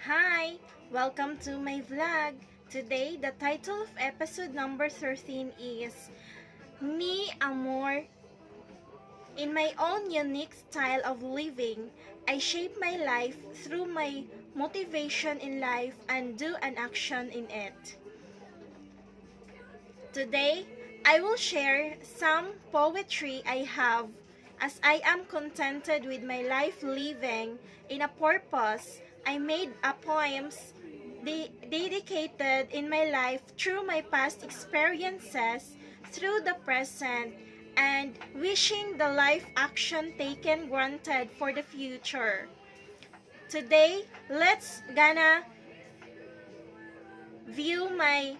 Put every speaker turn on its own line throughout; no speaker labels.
Hi! Welcome to my vlog. Today, the title of episode number 13 is Mi Amor. In my own unique style of living, I shape my life through my motivation in life and do an action in it. Today, I will share some poetry I have as I am contented with my life living in a purpose. I made a poems dedicated in my life through my past experiences, through the present, and wishing the life action taken granted for the future. Today, let's gonna view my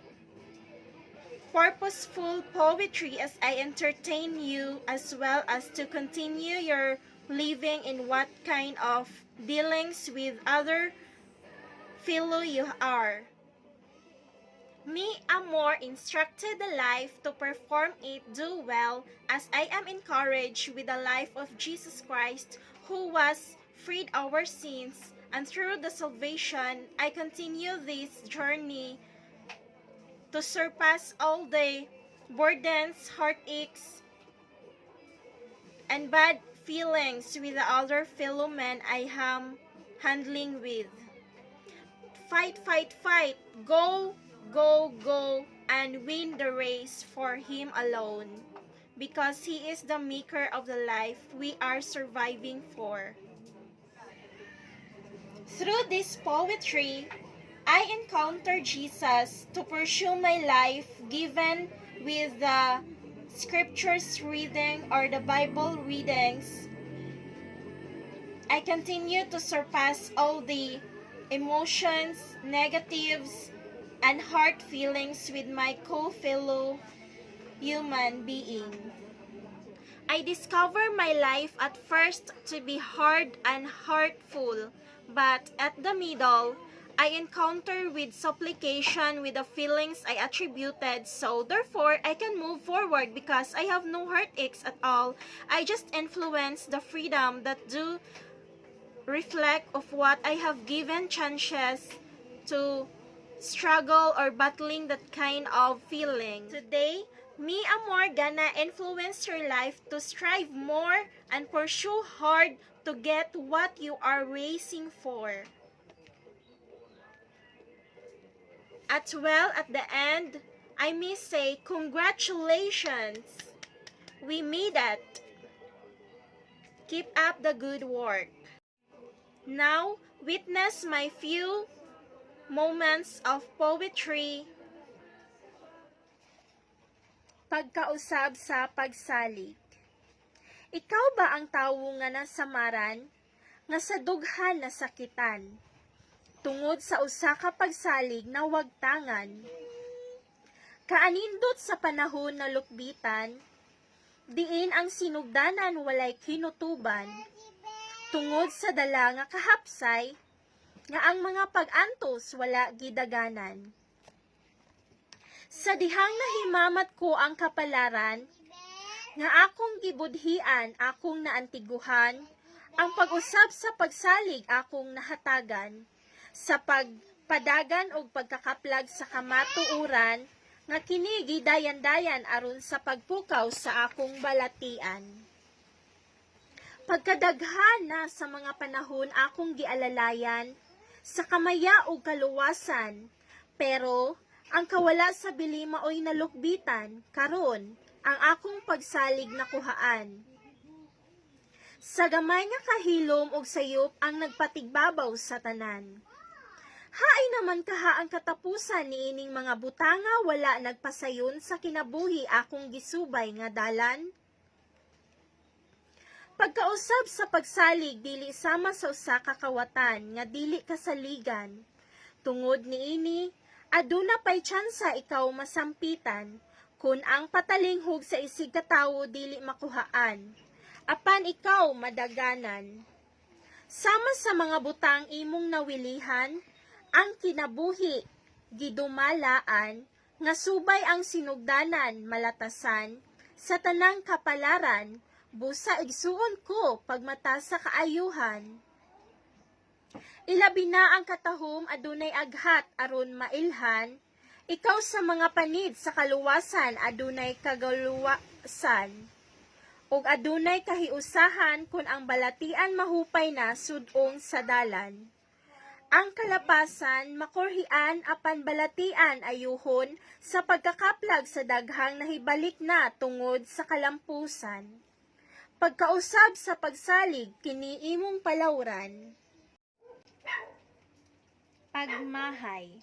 purposeful poetry as I entertain you as well as to continue your living in what kind of dealings with other fellow you are. Me Amor instructed the life to perform it do well as I am encouraged with the life of Jesus Christ who was freed our sins, and through the salvation I continue this journey to surpass all the burdens, heartaches, and bad feelings with the other fellow men I am handling with. Fight, fight, fight, go, go, go, and win the race for Him alone, because He is the maker of the life we are surviving for. Through this poetry, I encounter Jesus to pursue my life given with the scriptures reading or the Bible readings. I continue to surpass all the emotions, negatives, and heart feelings with my co-fellow human being. I discover my life at first to be hard and hurtful, but at the middle, I encounter with supplication with the feelings I attributed, so therefore I can move forward because I have no heartaches at all. I just influence the freedom that do reflect of what I have given chances to struggle or battling that kind of feeling. Today, Mi Amor gonna influence your life to strive more and pursue hard to get what you are racing for. At the end, I may say congratulations. We made it. Keep up the good work. Now, witness my few moments of poetry. Pagkausab sa pagsalig. Ikaw ba ang tawo nga nasamaran, nga sa dughan nasakitan, tungod sa usa ka pagsalig na wagtangan? Kaanindot sa panahon na lukbitan, diin ang sinugdanan walay kinutuban, tungod sa dala nga kahapsay, nga ang mga pag-antos wala gidaganan. Sa dihang nahimamat ko ang kapalaran, nga akong gibudhian, akong naantiguhan, ang pag-usab sa pagsalig akong nahatagan, sa pagpadagan o pagkakaplag sa kamatuuran, nga kini gidayan-dayan aron sa pagpukaw sa akong balatian. Pagkadaghan na sa mga panahon akong gialalayan, sa kamaya o kaluwasan, pero ang kawala sa bilima oy nalukbitan, karon ang akong pagsalig na kuhaan. Sa gamay nga kahilom og sayop ang nagpatigbabaw sa tanan. Haay naman kaha ang katapusan niining mga butanga wala nagpasayon sa kinabuhi akong gisubay nga dalan. Pagkausab sa pagsalig dili sama sa usa ka kawatan nga dili kasaligan. Tungod niini, aduna pay tsansa ikaw masampitan, kun ang patalinghog sa isig katawo dili makuhaan, apan ikaw madaganan. Sama sa mga butang imong nawilihan, ang kinabuhi, gidumalaan, nga subay ang sinugdanan, malatasan, sa tanang kapalaran, busa igsuon ko pagmata sa kaayuhan. Ilabi na ang katahom adunay aghat aron mailhan, ikaw sa mga panid sa kaluwasan adunay kagaluwasan, ug adunay kahiusahan kun ang balatian mahupay na sudong sa dalan. Ang kalapasan makorhian apan balatian ayuhon sa pagkakaplag sa daghang nahibalik na tungod sa kalampusan. Pagkausab sa pagsalig kini imong palawran. Pagmahay.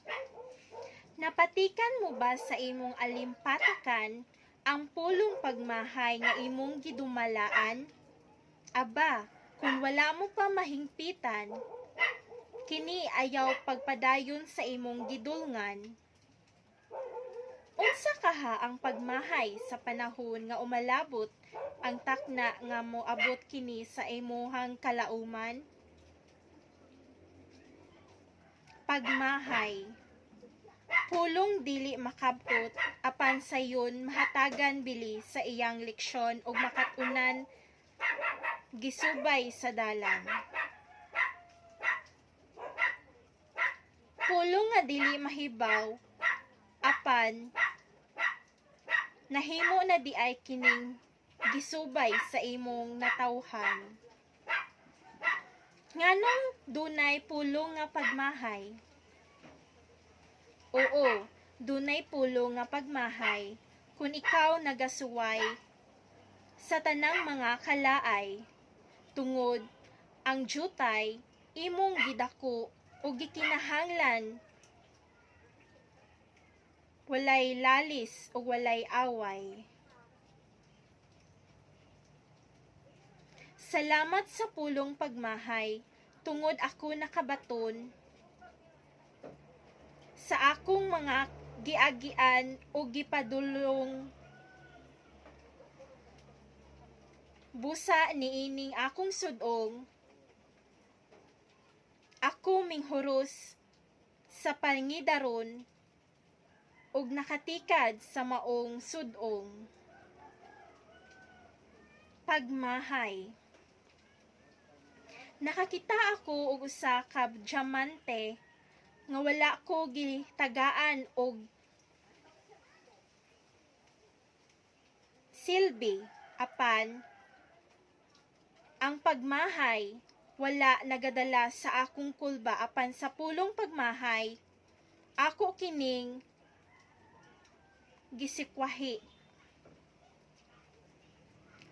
Napatikan mo ba sa imong alimpatakan ang pulong pagmahay nga imong gidumalaan? Aba, kung wala mo pa mahingpitan, kini ayaw pagpadayon sa imong gidulngan. Unsa kaha ang pagmahay sa panahon nga umalabot ang takna nga moabot kini sa imuhang kalauman? Pagmahay. Pulong dili makabot apan sayon mahatagan bili sa iyang leksyon ug makatunan gisubay sa dalan. Pulong nga dili mahibaw apan nahimo na di ay kining gisubay sa imong natawhan. Nganong dunay pulong nga pagmahay? Oo, dunay pulong nga pagmahay kung ikaw nagasuway sa tanang mga kalaay tungod ang jutay imong gidako o gikinahanglan walay lalis o walay away. Salamat sa pulong pagmahay, tungod ako nakabaton sa akong mga giagian o gipadulong busa niining akong sudong, ako minghuros sa pangidaron ug nakatikad sa maong sudong. Pagmahay. Nakakita ako og usa ka diamante nga wala ko gitagaan og silbi apan ang pagmahay wala nagadala sa akong kulba apan sa pulong pagmahay ako kining gisikwahi.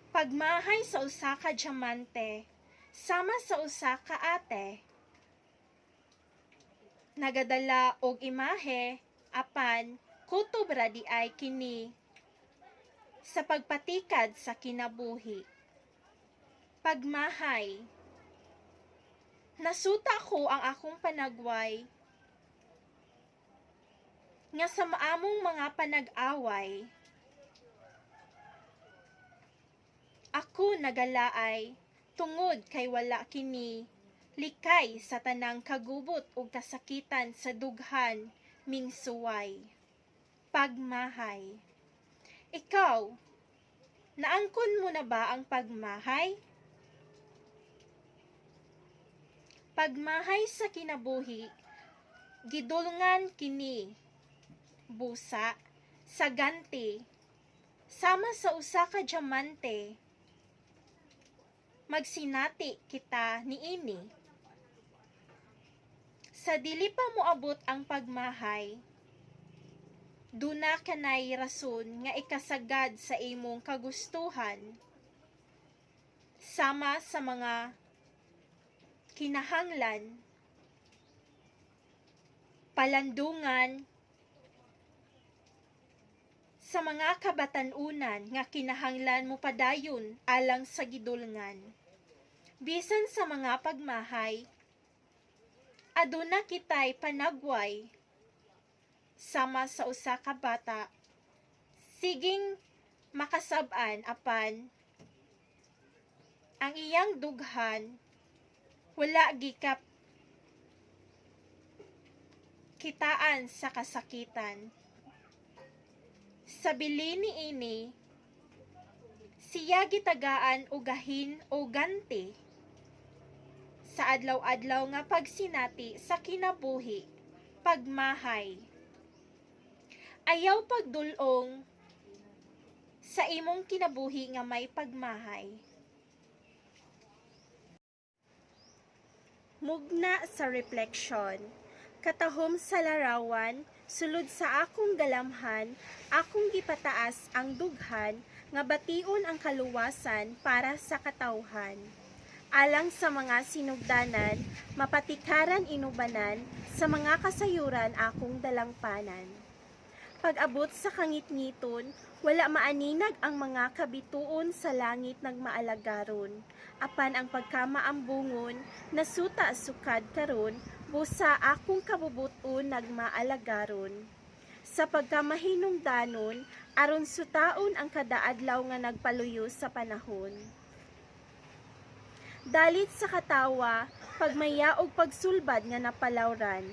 Pagmahay sa usa ka diamante sama sa usa ka ate nagadala og imahe apan kutob ra di ay kini sa pagpatikad sa kinabuhi. Pagmahay. Nasuta ko ang akong panagway nga sa maamong mga panag-away ako nagalaay tungod kay wala kini likay sa tanang kagubot ug kasakitan sa dughan ming suway. Pagmahay. Ikaw, naangkon mo na ba ang pagmahay? Pagmahay sa kinabuhi, gidulngan kini busa sa ganti sama sa usa ka diamante. Magsinati kita niini. Sa dili pa moabot ang pagmahay, duna kanay rason nga ikasagad sa imong kagustuhan sama sa mga kinahanglan, palandungan sa mga kabatanunan nga kinahanglan mo padayon alang sa gidulngan. Bisan sa mga pagmahay, aduna kitay panagway sama sa usa ka bata, siging makasab-an apan ang iyang dughan wala gikap kitaan sa kasakitan. Sa bili niini, siya gitagaan og gahin o ganti sa adlaw-adlaw nga pagsinati sa kinabuhi, pagmahay. Ayaw pagdulong sa imong kinabuhi nga may pagmahay. Mugna sa refleksyon, katahom sa larawan, sulod sa akong galamhan, akong gipataas ang dughan, nga bation ang kaluwasan para sa katawhan. Alang sa mga sinugdanan, mapatikaran inubanan, sa mga kasayuran akong dalangpanan. Pag-abot sa kangit-ngiton, wala maaninag ang mga kabituon sa langit nagmaalagaron. Apan ang pagkamaambungon, nasuta sukad karon, busa akong kabubuton nagmaalagaron. Sa pagkamahinungdanon, aron sutaon ang kadaadlaw nga nagpaluyo sa panahon. Dalit sa katawa, pagmaya og pagsulbad nga napalawran,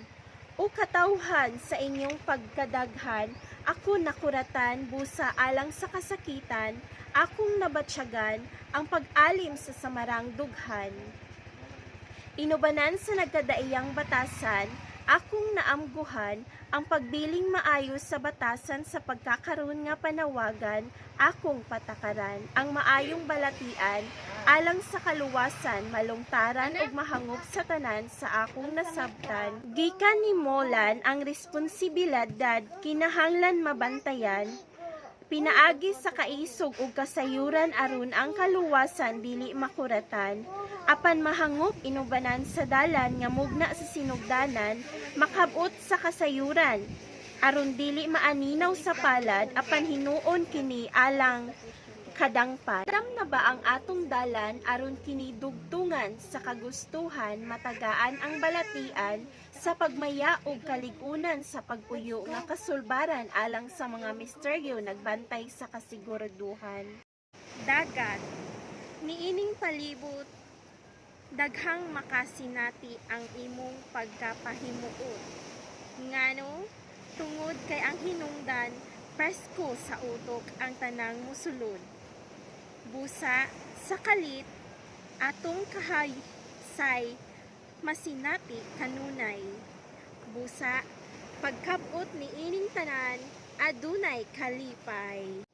o katawhan sa inyong pagkadaghan, ako nakuratan busa alang sa kasakitan, akong nabatsyagan ang pag-alim sa samarang dughan. Inubanan sa nagkadaiyang batasan, akong naamguhan ang pagbiling maayos sa batasan sa pagkakaroon nga panawagan, akong patakaran ang maayong balatian, alang sa kaluwasan, malungtaran ug mahangop sa tanan sa akong nasabtan. Gikan ni Molan ang responsibilidad, kinahanglan mabantayan, pinaagi sa kaisog ug kasayuran aron ang kaluwasan dili makuratan, apan mahangop inubanan sa dalan nga mugna sa sinugdanan, makabot sa kasayuran, aron dili maaninaw sa palad, apan hinuon kini alang kadangpan. Aram na ba ang atong dalan aron kini dugtungan sa kagustuhan, matagaan ang balatian, sa pagmaya ug kaligunan sa pagpuyo nga kasulbaran alang sa mga misteryo nagbantay sa kasiguraduhan. Dagat, niining palibot, daghang makasinati ang imong pagkapahimuot. Ngano, tungod kay ang hinungdan, presko sa utok ang tanang musulod. Busa, sa kalit, atong kahaysay, masinati kanunay. Busa, pagkabot ni ining tanan, adunay kalipay.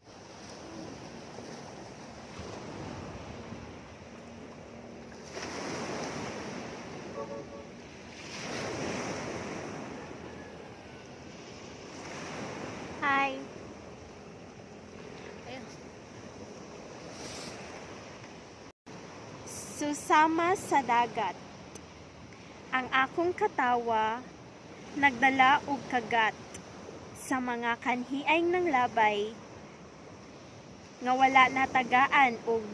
Hi. Susama sa dagat. Ang akong katawa, nagdala og kagat sa mga kanhiay ng labay, nga wala natagaan og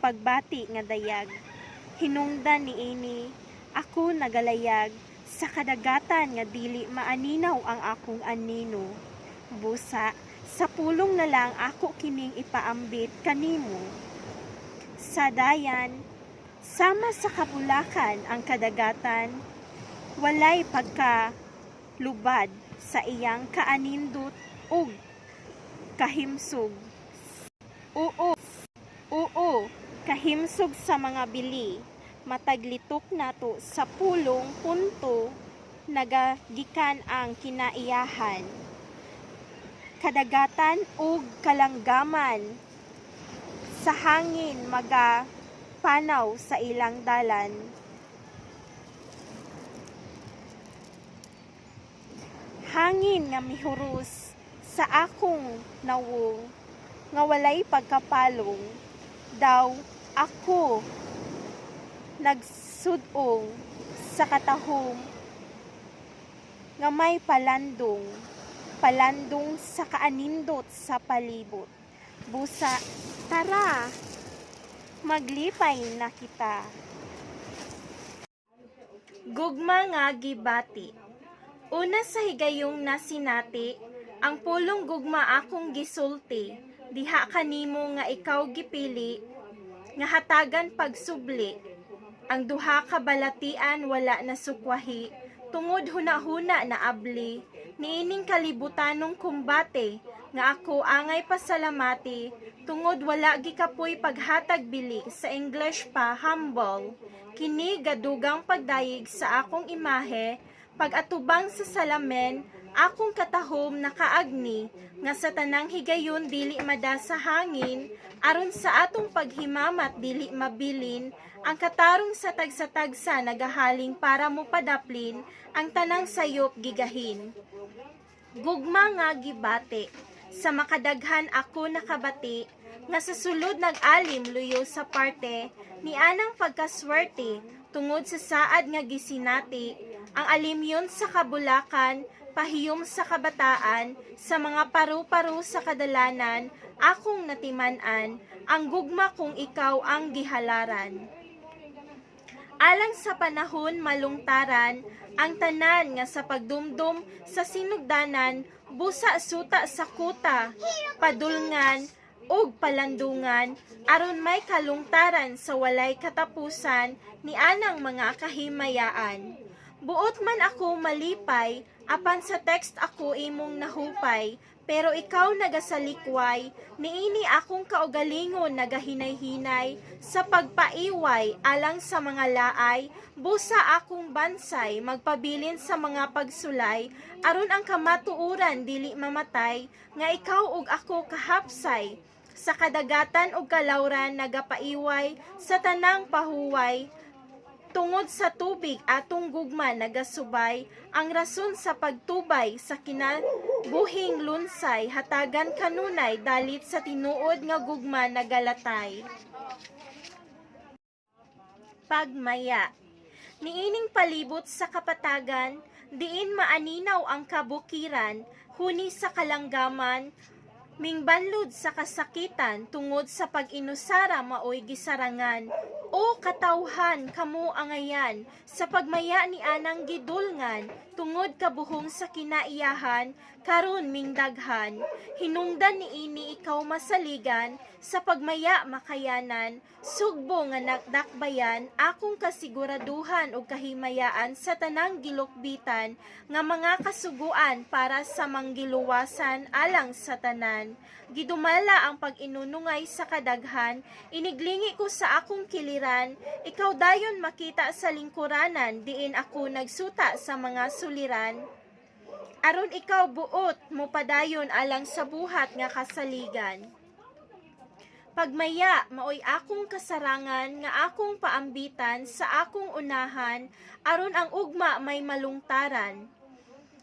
pagbati nga dayag. Hinungdan niini, ako nagalayag sa kadagatan nga dili maaninaw ang akong anino. Busa, sa pulong na lang ako kining ipaambit kanimo. Sa dayan, sama sa kabulakan ang kadagatan, walay pagkalubad sa iyang kaanindot ug kahimsog. Oo, kahimsog sa mga bili, mataglitok nato sa pulong punto, nagagikan ang kinaiyahan. Kadagatan ug kalanggaman, sa hangin magapanaw sa ilang dalan. Hangin nga mihuros sa akong nawong, nga walay pagkapalong, daw ako nagsudong sa katahom, nga may palandong sa kaanindot sa palibot. Busa, tara, maglipay na kita. Gugma nga gibati. Una sa higayong nasinati, ang pulong gugma akong gisulti, diha kanimo nga ikaw gipili, nga hatagan pagsubli. Ang duha ka balatian wala na sukwahi, tungod huna-huna na abli, niining kalibutanong kumbate, nga ako angay pasalamati, tungod wala gikapoy paghatag bili, sa English pa humble, kini gadugang pagdayeg sa akong imahe, pag-atubang sa salamen, akong katahom nakaagni, nga sa tanang higayon dili mada sa hangin, aron sa atong paghimamat dili mabilin, ang katarong sa tagsa-tagsa nagahaling para mo padaplin, ang tanang sayop gigahin. Gugma nga gibati, sa makadaghan ako nakabati, nga sa sulod nag-alim luyo sa parte, ni anang pagkaswerte, tungod sa saad nga gisinati, ang alimyon sa kabulakan, pahiyom sa kabataan, sa mga paru-paro sa kadalanan, akong natimanan, ang gugma kung ikaw ang gihalaran. Alang sa panahon malungtaran, ang tanan nga sa pagdumdum sa sinugdanan, busa suta sa kuta, padulngan, ug palandungan, aron may kalungtaran sa walay katapusan, ni anang mga kahimayaan. Buot man ako malipay, apan sa text ako imong nahupay, pero ikaw nagasalikway, niini akong kaugalingon nagahinay-hinay, sa pagpaiway alang sa mga laay, busa akong bansay, magpabilin sa mga pagsulay, aron ang kamatuuran dili mamatay, nga ikaw ug ako kahapsay, sa kadagatan ug kalawran nagapaiway, sa tanang pahuway, tungod sa tubig atong gugma nagasubay, ang rason sa pagtubay sa kinabuhing lunsay, hatagan kanunay dalit sa tinuod nga gugma nagalatay. Pagmaya, niining palibot sa kapatagan, diin maaninaw ang kabukiran, huni sa kalanggaman, mingbanlod sa kasakitan, tungod sa pag-inusara maoy gisarangan, o katawhan kamo angayan, sa pagmaya ni anang gidulngan, tungod kabuhong sa kinaiyahan, karon mingdaghan, hinungdan ni ini ikaw masaligan, sa pagmaya makayanan, sugbo nga nakdakbayan, akong kasiguraduhan o kahimayaan sa tanang gilukbitan, nga mga kasuguan para sa manggiluwasan alang sa tanan. Gidumala ang pag-inunungay sa kadaghan, iniglingi ko sa akong kiliran, ikaw dayon makita sa lingkuranan, diin ako nagsuta sa mga suliran. Aron ikaw buot mo padayon alang sa buhat nga kasaligan. Pagmaya, maoy akong kasarangan, nga akong paambitan, sa akong unahan, aron ang ugma may malungtaran.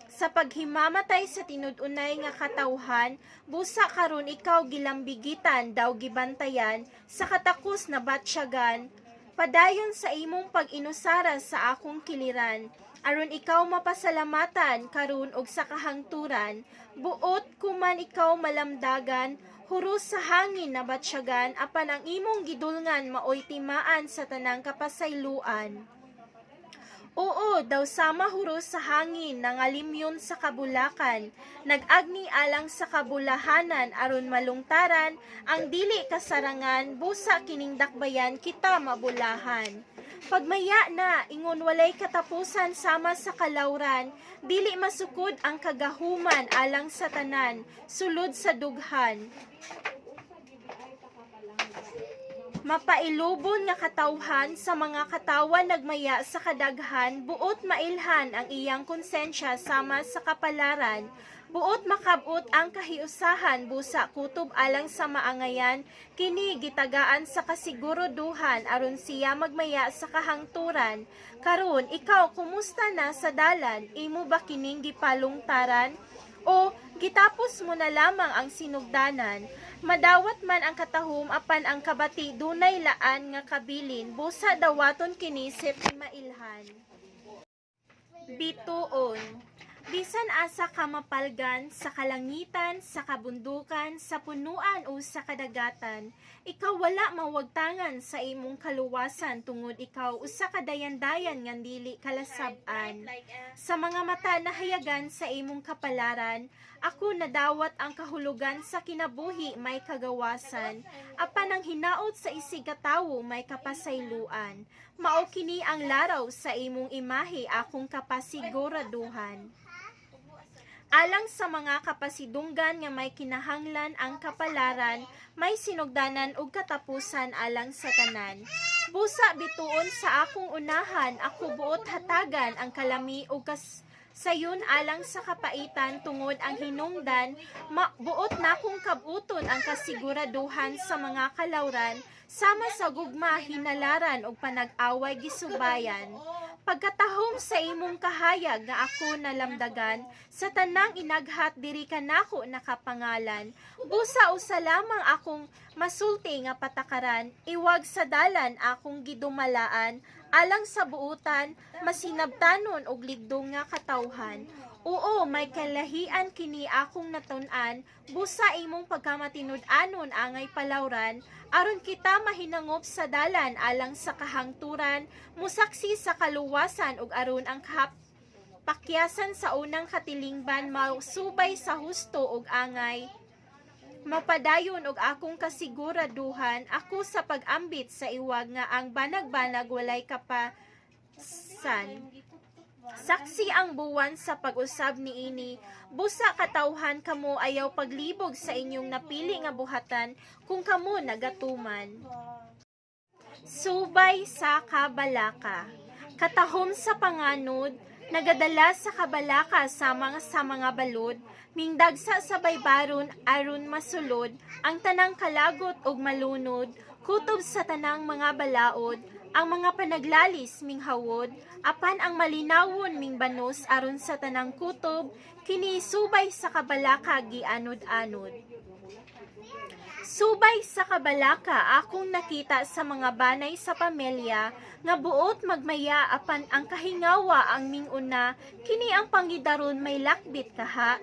Sa paghimamatay sa tinudunay nga katawhan, busa karon ikaw gilambigitan, daw gibantayan, sa katakos na batsyagan, padayon sa imong pag-inusara sa akong kiliran, aron ikaw mapasalamatan, karon og sa kahangturan, buot kuman ikaw malamdagan, huros sa hangin na batsyagan, apan ang imong gidulngan maoy timaan sa tanang kapasayloan. Oo, daw sama huros sa hangin, nangalimyon sa kabulakan, nag-agni alang sa kabulahanan, aron malungtaran, ang dili kasarangan, busa kining dakbayan kita mabulahan. Pagmaya na, ingon walay katapusan sama sa kalawran, dili masukod ang kagahuman alang sa tanan, sulod sa dughan. Mapailubon nga katawhan sa mga katawan nagmaya sa kadaghan, buot mailhan ang iyang konsensya sama sa kapalaran, buot makabot ang kahiusahan, busa kutob alang sa maangayan, kini gitagaan sa kasiguruduhan, aron siya magmaya sa kahangturan. Karon, ikaw, kumusta na sa dalan? Imo ba kining gipalungtaran? O gitapos mo na lamang ang sinugdanan? Madawat man ang katahom, apan ang kabati dunay laan nga kabilin, busa dawaton kinisip ni mailhan. Bituon, bisan asa ka mapalgan, sa kalangitan, sa kabundukan, sa punuan o sa kadagatan, ikaw wala mawagtangan sa imong kaluwasan, tungod ikaw usa ka dayan-dayan nga dili kalasab-an. Sa mga mata nahayagan sa imong kapalaran, ako nadawat ang kahulugan sa kinabuhi may kagawasan, apan ang hinaot sa isigatawo may kapasayloan. Mao kini ang laraw sa imong imahe, akong kapasiguraduhan. Alang sa mga kapasidunggan nga may kinahanglan ang kapalaran, may sinugdanan ug katapusan alang sa tanan. Busa bituon sa akong unahan, ako buot hatagan ang kalami ug sayon alang sa kapaitan tungod ang hinungdan, buot na kong kabuton ang kasiguraduhan sa mga kalawran, sama sa gugma, hinalaran ug panag-away gisubayan. Pagkatahom sa imong kahayag nga ako nalamdagan, sa tanang inaghat diri kanako nakapangalan. Busa usa lamang akong masulti nga patakaran, iwag sa dalan akong gidumalaan, alang sa buutan, masinabtanon og ligdong nga katawhan. Oo, may kalahian kini akong natun-an, busa imong pagkamatinud-anon angay palawran, aron kita mahinangop sa dalan alang sa kahangturan, musaksi sa kaluwasan ug aron ang pakyasan sa unang katilingban mausubay sa husto ug angay. Mapadayon og akong kasiguraduhan ako sa pag-ambit sa iwag nga ang banag-banag walay kapasan. Saksi ang buwan sa pag-usab niini, busa katawhan kamo ayaw paglibog sa inyong napili nga buhatan kung kamo nagatuman. Subay sa kabalaka. Katahom sa panganod, nagadala sa kabalaka sa mga balod, mingdagsa sa baybaron aron masulod, ang tanang kalagot ug malunod, kutob sa tanang mga balaod, ang mga panaglalis ming hawod, apan ang malinawon ming banos aron sa tanang kutob, kini subay sa kabalaka gianod-anod. Subay sa kabalaka akong nakita sa mga banay sa pamilya, nga buot magmaya apan ang kahingawa ang minguna, kini ang panggidaron may lakbit kaha.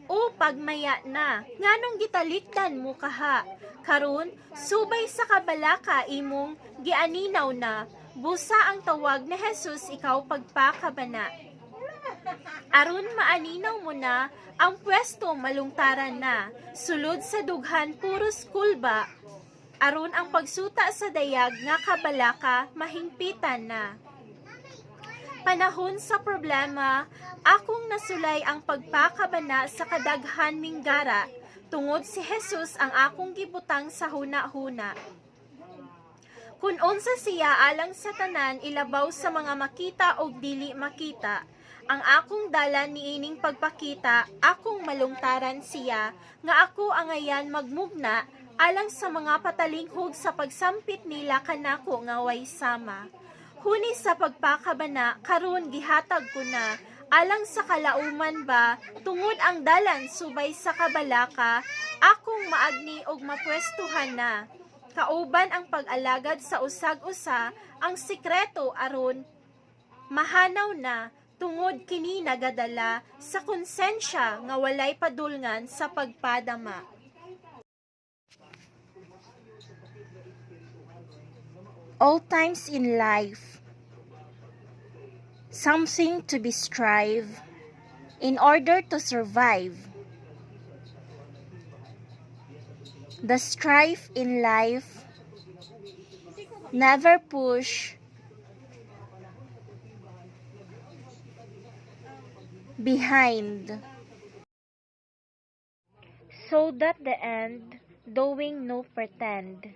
O pagmaya na, nganong gitalikdan mo kaha, karon subay sa kabalaka imong gianinaw na, busa ang tawag ni Jesus ikaw pagpakabana. Aron maaninaw mo na, ang pwesto malungtaran na, sulod sa dughan puros kulba, aron ang pagsuta sa dayag nga kabalaka mahingpitan na. Panahon sa problema, akong nasulay ang pagpakabana sa kadaghan ming gara, tungod si Jesus ang akong gibutang sa huna-huna. Kung unsa siya alang sa tanan ilabaw sa mga makita o dili makita, ang akong dalan niining pagpakita, akong malungtaran siya, nga ako angayan magmugna, alang sa mga patalinghog sa pagsampit nila kanako nga way sama. Huni sa pagpakabana, karon gihatag ko na, alang sa kalauman ba, tungod ang dalan subay sa kabalaka, akong maagni og mapwestuhan na. Kauban ang pag-alagad sa usag-usa, ang sikreto aron mahanaw na, tungod kini nagadala sa konsensya nga walay padulngan sa pagpadama. All times in life, something to be strive in order to survive. The strife in life, never push behind, so that the end doing no pretend.